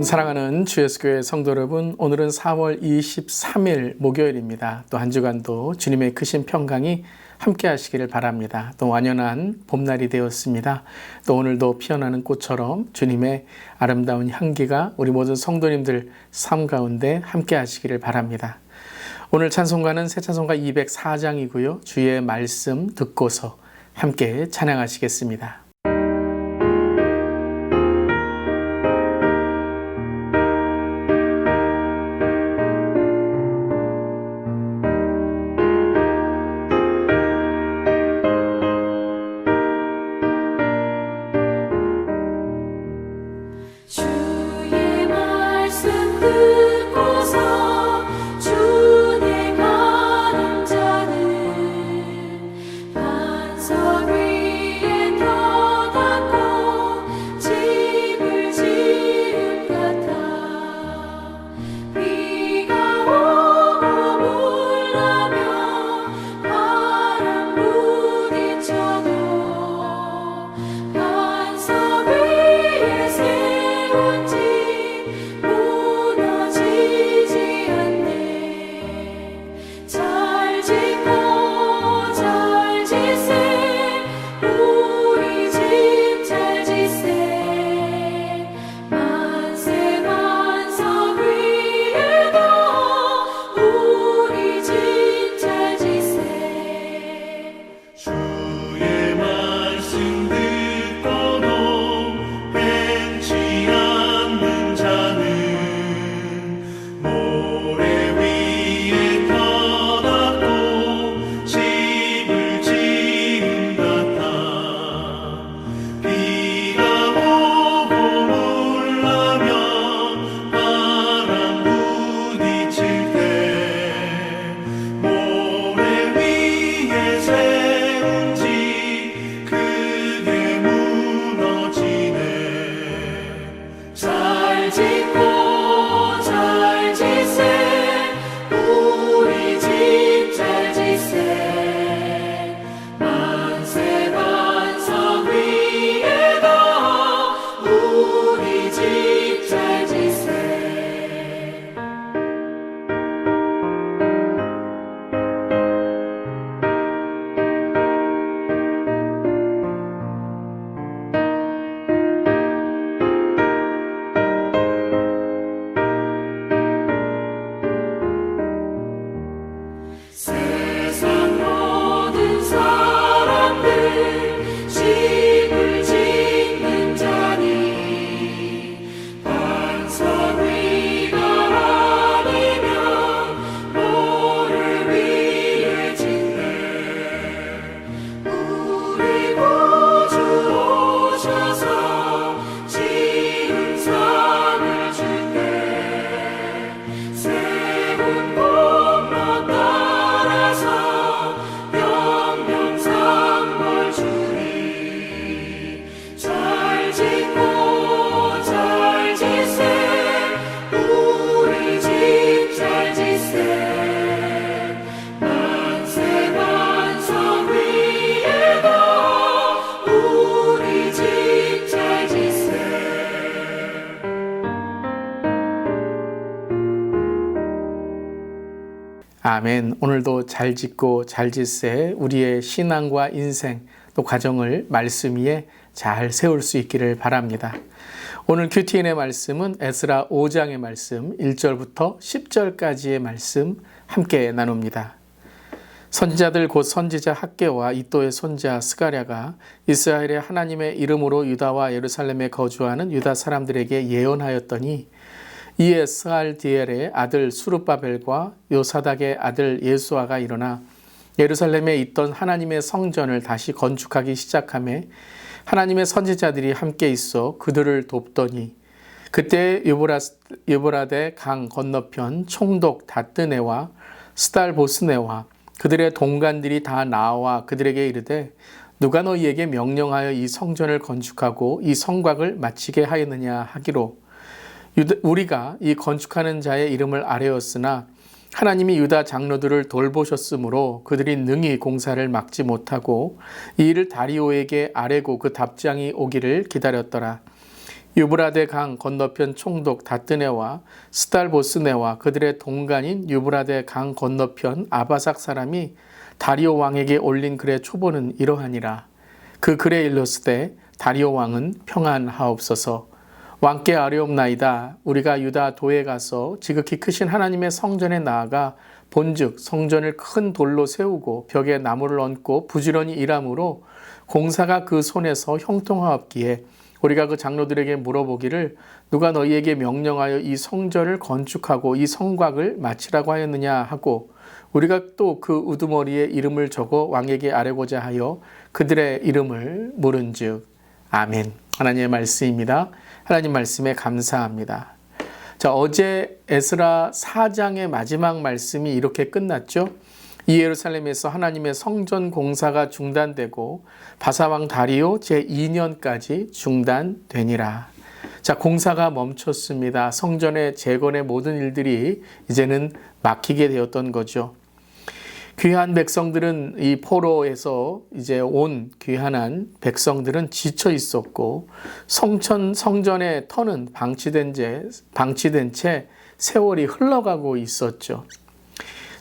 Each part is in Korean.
사랑하는 주예수교회 성도 여러분, 오늘은 4월 23일 목요일입니다. 또 한 주간도 주님의 크신 평강이 함께 하시기를 바랍니다. 또 완연한 봄날이 되었습니다. 또 오늘도 피어나는 꽃처럼 주님의 아름다운 향기가 우리 모든 성도님들 삶 가운데 함께 하시기를 바랍니다. 오늘 찬송가는 새 찬송가 204장이고요. 주의 말씀 듣고서 함께 찬양하시겠습니다. 아멘. 오늘도 잘 짓고 잘 짓세 우리의 신앙과 인생 또 가정을 말씀 위에 잘 세울 수 있기를 바랍니다. 오늘 큐티인의 말씀은 에스라 5장의 말씀 1절부터 10절까지의 말씀 함께 나눕니다. 선지자들 곧 선지자 학개와 이또의 손자 스가랴가 이스라엘의 하나님의 이름으로 유다와 예루살렘에 거주하는 유다 사람들에게 예언하였더니 이에 스알디엘의 아들 수르바벨과 요사닥의 아들 예수아가 일어나 예루살렘에 있던 하나님의 성전을 다시 건축하기 시작하며 하나님의 선지자들이 함께 있어 그들을 돕더니 그때 유브라데 강 건너편 총독 다뜨네와 스달보스네와 그들의 동관들이 다 나와 그들에게 이르되 누가 너희에게 명령하여 이 성전을 건축하고 이 성곽을 마치게 하였느냐 하기로 우리가 이 건축하는 자의 이름을 아뢰었으나 하나님이 유다 장로들을 돌보셨으므로 그들이 능히 공사를 막지 못하고 이 일을 다리오에게 아뢰고 그 답장이 오기를 기다렸더라. 유브라데 강 건너편 총독 다뜨네와 스달보스네와 그들의 동간인 유브라데 강 건너편 아바삭 사람이 다리오 왕에게 올린 글의 초본은 이러하니라. 그 글에 일렀으되 다리오 왕은 평안하옵소서. 왕께 아뢰옵나이다. 우리가 유다 도에 가서 지극히 크신 하나님의 성전에 나아가 본즉 성전을 큰 돌로 세우고 벽에 나무를 얹고 부지런히 일함으로 공사가 그 손에서 형통하옵기에 우리가 그 장로들에게 물어보기를 누가 너희에게 명령하여 이 성전을 건축하고 이 성곽을 마치라고 하였느냐 하고 우리가 또 그 우두머리에 이름을 적어 왕에게 아뢰고자 하여 그들의 이름을 물은즉. 아멘. 하나님의 말씀입니다. 하나님 말씀에 감사합니다. 자, 어제 에스라 4장의 마지막 말씀이 이렇게 끝났죠. 이 예루살렘에서 하나님의 성전 공사가 중단되고 바사왕 다리오 제2년까지 중단되니라. 자, 공사가 멈췄습니다. 성전의 재건의 모든 일들이 이제는 막히게 되었던 거죠. 귀한 백성들은 이 포로에서 이제 온 귀한한 백성들은 지쳐 있었고 성전의 터는 방치된 채 세월이 흘러가고 있었죠.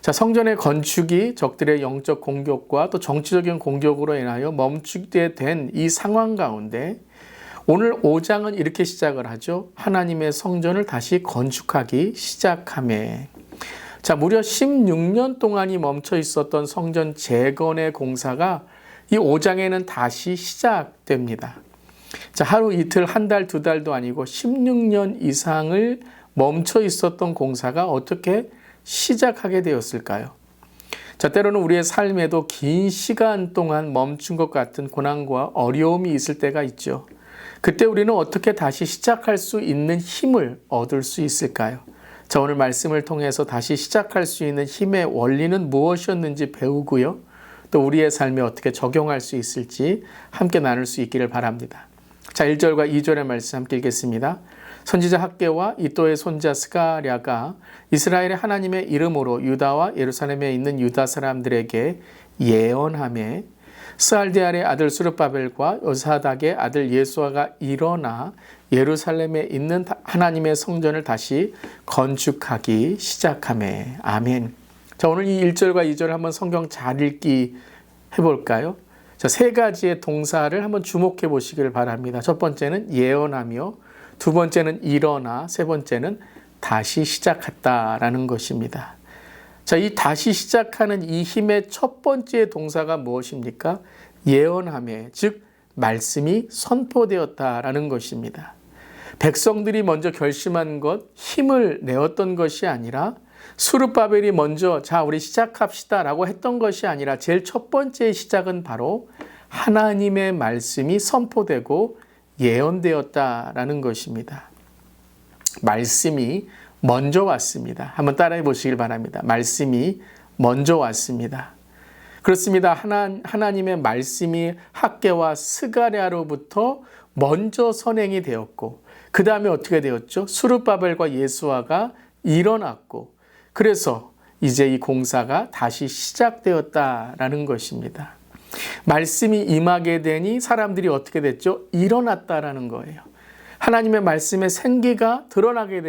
자, 성전의 건축이 적들의 영적 공격과 또 정치적인 공격으로 인하여 멈추게 된 이 상황 가운데 오늘 5장은 이렇게 시작을 하죠. 하나님의 성전을 다시 건축하기 시작하매. 자, 무려 16년 동안이 멈춰 있었던 성전 재건의 공사가 이 5장에는 다시 시작됩니다. 자, 하루 이틀 한 달 두 달도 아니고 16년 이상을 멈춰 있었던 공사가 어떻게 시작하게 되었을까요? 자, 때로는 우리의 삶에도 긴 시간 동안 멈춘 것 같은 고난과 어려움이 있을 때가 있죠. 그때 우리는 어떻게 다시 시작할 수 있는 힘을 얻을 수 있을까요? 자, 오늘 말씀을 통해서 다시 시작할 수 있는 힘의 원리는 무엇이었는지 배우고요. 또 우리의 삶에 어떻게 적용할 수 있을지 함께 나눌 수 있기를 바랍니다. 자, 1절과 2절의 말씀 함께 읽겠습니다. 선지자 학개와 이또의 손자 스가랴가 이스라엘의 하나님의 이름으로 유다와 예루살렘에 있는 유다 사람들에게 예언하며 스알디알의 아들 수르바벨과 요사닥의 아들 예수아가 일어나 예루살렘에 있는 하나님의 성전을 다시 건축하기 시작하매. 아멘. 자, 오늘 이 1절과 2절을 한번 성경 잘 읽기 해볼까요? 자, 세 가지의 동사를 한번 주목해 보시길 바랍니다. 첫 번째는 예언하며, 두 번째는 일어나, 세 번째는 다시 시작했다라는 것입니다. 자, 이 다시 시작하는 이 힘의 첫 번째 동사가 무엇입니까? 예언하며, 즉 말씀이 선포되었다라는 것입니다. 백성들이 먼저 결심한 것, 힘을 내었던 것이 아니라 수르바벨이 먼저 자 우리 시작합시다 라고 했던 것이 아니라 제일 첫 번째 시작은 바로 하나님의 말씀이 선포되고 예언되었다라는 것입니다. 말씀이 먼저 왔습니다. 한번 따라해 보시길 바랍니다. 말씀이 먼저 왔습니다. 그렇습니다. 하나님의 말씀이 학개와 스가랴로부터 먼저 선행이 되었고 그 다음에 어떻게 되었죠? 수르바벨과 예수아가 일어났고 그래서 이제 이 공사가 다시 시작되었다라는 것입니다. 말씀이 임하게 되니 사람들이 어떻게 됐죠? 일어났다라는 거예요. 하나님의 말씀의 생기가 들어가게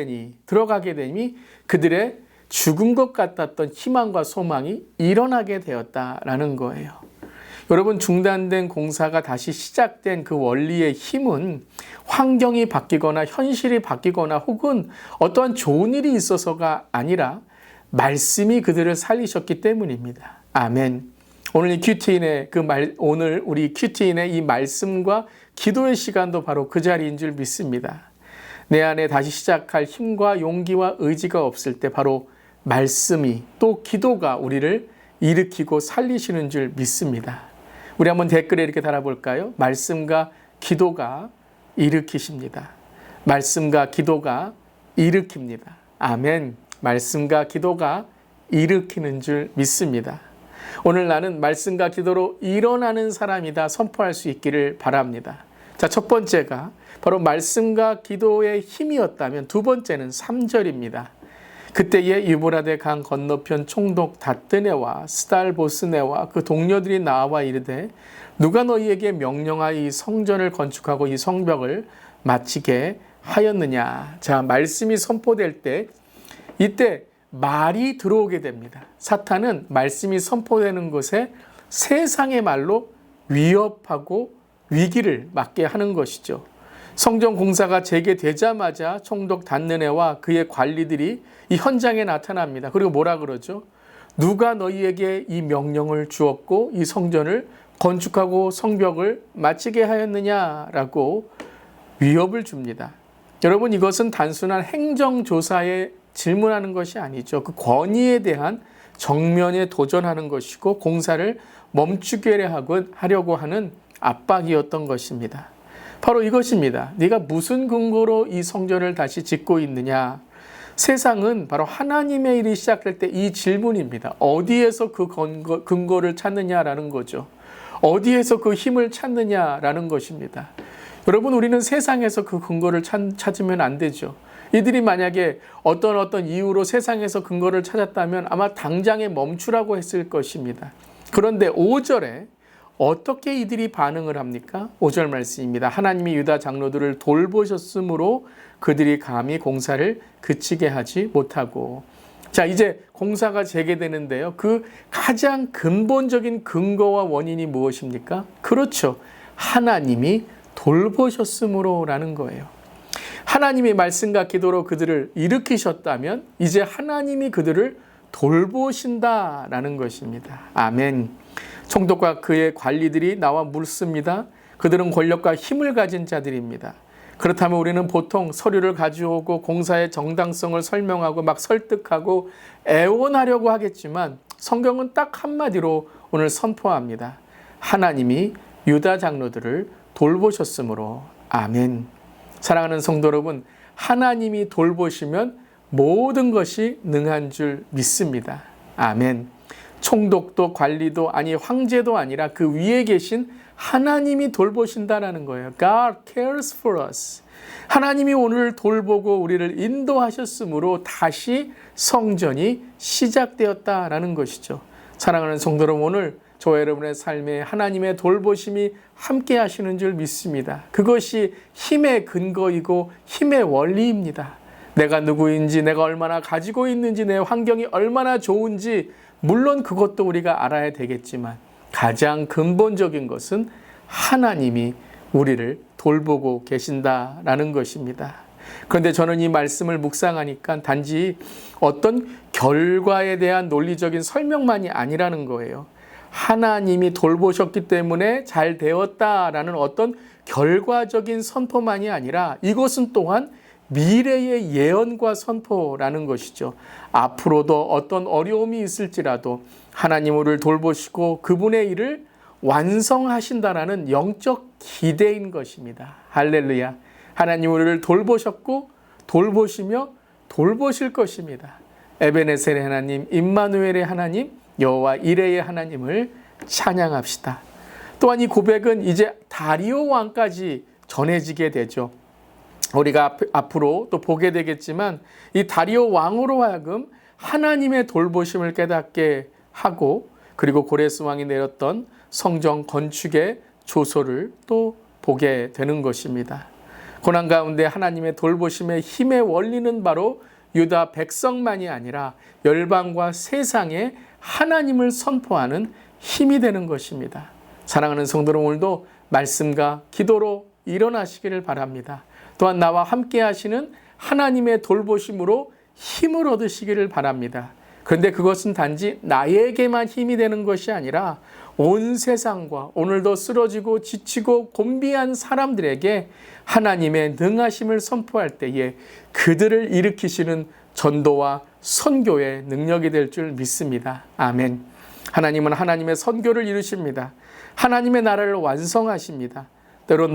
되니 그들의 죽은 것 같았던 희망과 소망이 일어나게 되었다라는 거예요. 여러분, 중단된 공사가 다시 시작된 그 원리의 힘은 환경이 바뀌거나 현실이 바뀌거나 혹은 어떠한 좋은 일이 있어서가 아니라 말씀이 그들을 살리셨기 때문입니다. 아멘. 오늘 오늘 우리 큐티인의 이 말씀과 기도의 시간도 바로 그 자리인 줄 믿습니다. 내 안에 다시 시작할 힘과 용기와 의지가 없을 때 바로 말씀이 또 기도가 우리를 일으키고 살리시는 줄 믿습니다. 우리 한번 댓글에 이렇게 달아볼까요? 말씀과 기도가 일으키십니다. 말씀과 기도가 일으킵니다. 아멘. 말씀과 기도가 일으키는 줄 믿습니다. 오늘 나는 말씀과 기도로 일어나는 사람이다 선포할 수 있기를 바랍니다. 자, 첫 번째가 바로 말씀과 기도의 힘이었다면 두 번째는 3절입니다. 그때에 유브라데 강 건너편 총독 다뜨네와 스달보스네와 그 동료들이 나와 이르되 누가 너희에게 명령하여 이 성전을 건축하고 이 성벽을 마치게 하였느냐. 자, 말씀이 선포될 때 이때 말이 들어오게 됩니다. 사탄은 말씀이 선포되는 것에 세상의 말로 위협하고 위기를 맞게 하는 것이죠. 성전 공사가 재개되자마자 총독 단느네와 그의 관리들이 이 현장에 나타납니다. 그리고 뭐라 그러죠? 누가 너희에게 이 명령을 주었고 이 성전을 건축하고 성벽을 마치게 하였느냐라고 위협을 줍니다. 여러분, 이것은 단순한 행정조사에 질문하는 것이 아니죠. 그 권위에 대한 정면에 도전하는 것이고 공사를 멈추게 하려고 하는 압박이었던 것입니다. 바로 이것입니다. 네가 무슨 근거로 이 성전을 다시 짓고 있느냐? 세상은 바로 하나님의 일이 시작될 때 이 질문입니다. 어디에서 그 근거를 찾느냐라는 거죠. 어디에서 그 힘을 찾느냐라는 것입니다. 여러분, 우리는 세상에서 그 근거를 찾으면 안 되죠. 이들이 만약에 어떤 이유로 세상에서 근거를 찾았다면 아마 당장에 멈추라고 했을 것입니다. 그런데 5절에 어떻게 이들이 반응을 합니까? 5절 말씀입니다. 하나님이 유다 장로들을 돌보셨으므로 그들이 감히 공사를 그치게 하지 못하고. 자, 이제 공사가 재개되는데요. 그 가장 근본적인 근거와 원인이 무엇입니까? 그렇죠. 하나님이 돌보셨으므로라는 거예요. 하나님의 말씀과 기도로 그들을 일으키셨다면 이제 하나님이 그들을 돌보신다라는 것입니다. 아멘. 총독과 그의 관리들이 나와 묻습니다. 그들은 권력과 힘을 가진 자들입니다. 그렇다면 우리는 보통 서류를 가져오고 공사의 정당성을 설명하고 막 설득하고 애원하려고 하겠지만 성경은 딱 한마디로 오늘 선포합니다. 하나님이 유다 장로들을 돌보셨으므로. 아멘. 사랑하는 성도 여러분, 하나님이 돌보시면 모든 것이 능한 줄 믿습니다. 아멘. 총독도 관리도 아니 황제도 아니라 그 위에 계신 하나님이 돌보신다라는 거예요. God cares for us. 하나님이 오늘 돌보고 우리를 인도하셨으므로 다시 성전이 시작되었다라는 것이죠. 사랑하는 성도 여러분, 오늘 저와 여러분의 삶에 하나님의 돌보심이 함께 하시는 줄 믿습니다. 그것이 힘의 근거이고 힘의 원리입니다. 내가 누구인지, 내가 얼마나 가지고 있는지, 내 환경이 얼마나 좋은지 물론 그것도 우리가 알아야 되겠지만 가장 근본적인 것은 하나님이 우리를 돌보고 계신다라는 것입니다. 그런데 저는 이 말씀을 묵상하니까 단지 어떤 결과에 대한 논리적인 설명만이 아니라는 거예요. 하나님이 돌보셨기 때문에 잘 되었다라는 어떤 결과적인 선포만이 아니라 이것은 또한 미래의 예언과 선포라는 것이죠. 앞으로도 어떤 어려움이 있을지라도 하나님 우리를 돌보시고 그분의 일을 완성하신다라는 영적 기대인 것입니다. 할렐루야. 하나님 우리를 돌보셨고 돌보시며 돌보실 것입니다. 에베네셀의 하나님, 임마누엘의 하나님, 여호와 이레의 하나님을 찬양합시다. 또한 이 고백은 이제 다리오 왕까지 전해지게 되죠. 우리가 앞으로 또 보게 되겠지만 이 다리오 왕으로 하여금 하나님의 돌보심을 깨닫게 하고 그리고 고레스 왕이 내렸던 성전 건축의 조서를 또 보게 되는 것입니다. 고난 가운데 하나님의 돌보심의 힘의 원리는 바로 유다 백성만이 아니라 열방과 세상에 하나님을 선포하는 힘이 되는 것입니다. 사랑하는 성도 여러분, 오늘도 말씀과 기도로 일어나시기를 바랍니다. 또한 나와 함께 하시는 하나님의 돌보심으로 힘을 얻으시기를 바랍니다. 그런데 그것은 단지 나에게만 힘이 되는 것이 아니라 온 세상과 오늘도 쓰러지고 지치고 곤비한 사람들에게 하나님의 능하심을 선포할 때에 그들을 일으키시는 전도와 선교의 능력이 될 줄 믿습니다. 아멘. 하나님은 하나님의 선교를 이루십니다. 하나님의 나라를 완성하십니다. 때론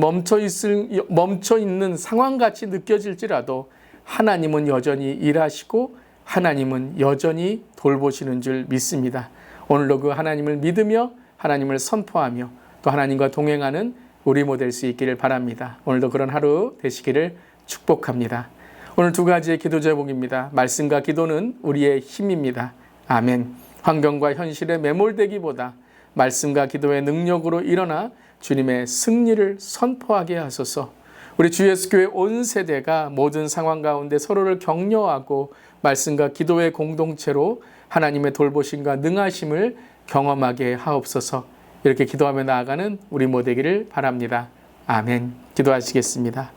멈춰있는 상황같이 느껴질지라도 하나님은 여전히 일하시고 하나님은 여전히 돌보시는 줄 믿습니다. 오늘도 그 하나님을 믿으며 하나님을 선포하며 또 하나님과 동행하는 우리 모델 수 있기를 바랍니다. 오늘도 그런 하루 되시기를 축복합니다. 오늘 두 가지의 기도 제목입니다. 말씀과 기도는 우리의 힘입니다. 아멘. 환경과 현실에 매몰되기보다 말씀과 기도의 능력으로 일어나 주님의 승리를 선포하게 하소서. 우리 주 예수 교회 온 세대가 모든 상황 가운데 서로를 격려하고 말씀과 기도의 공동체로 하나님의 돌보심과 능하심을 경험하게 하옵소서. 이렇게 기도하며 나아가는 우리 모두 되기를 바랍니다. 아멘. 기도하시겠습니다.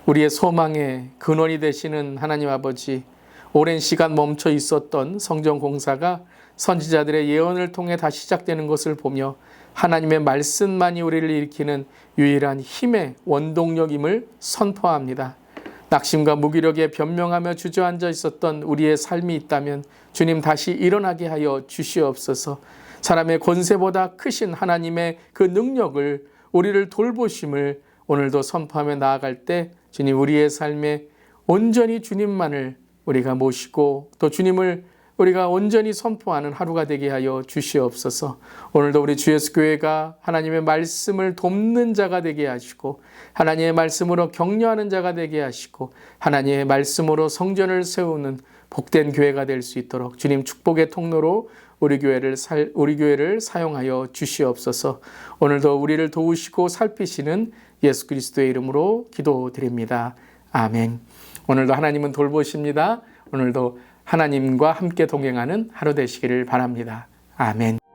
우리의 소망의 근원이 되시는 하나님 아버지, 오랜 시간 멈춰 있었던 성전 공사가 선지자들의 예언을 통해 다시 시작되는 것을 보며 하나님의 말씀만이 우리를 일으키는 유일한 힘의 원동력임을 선포합니다. 낙심과 무기력에 변명하며 주저앉아 있었던 우리의 삶이 있다면 주님 다시 일어나게 하여 주시옵소서. 사람의 권세보다 크신 하나님의 그 능력을, 우리를 돌보심을 오늘도 선포하며 나아갈 때 주님, 우리의 삶에 온전히 주님만을 우리가 모시고 또 주님을 우리가 온전히 선포하는 하루가 되게 하여 주시옵소서. 오늘도 우리 주 예수 교회가 하나님의 말씀을 돕는 자가 되게 하시고 하나님의 말씀으로 격려하는 자가 되게 하시고 하나님의 말씀으로 성전을 세우는 복된 교회가 될 수 있도록 주님 축복의 통로로 우리 교회를 사용하여 주시옵소서. 오늘도 우리를 도우시고 살피시는 예수 그리스도의 이름으로 기도드립니다. 아멘. 오늘도 하나님은 돌보십니다. 오늘도 하나님과 함께 동행하는 하루 되시기를 바랍니다. 아멘.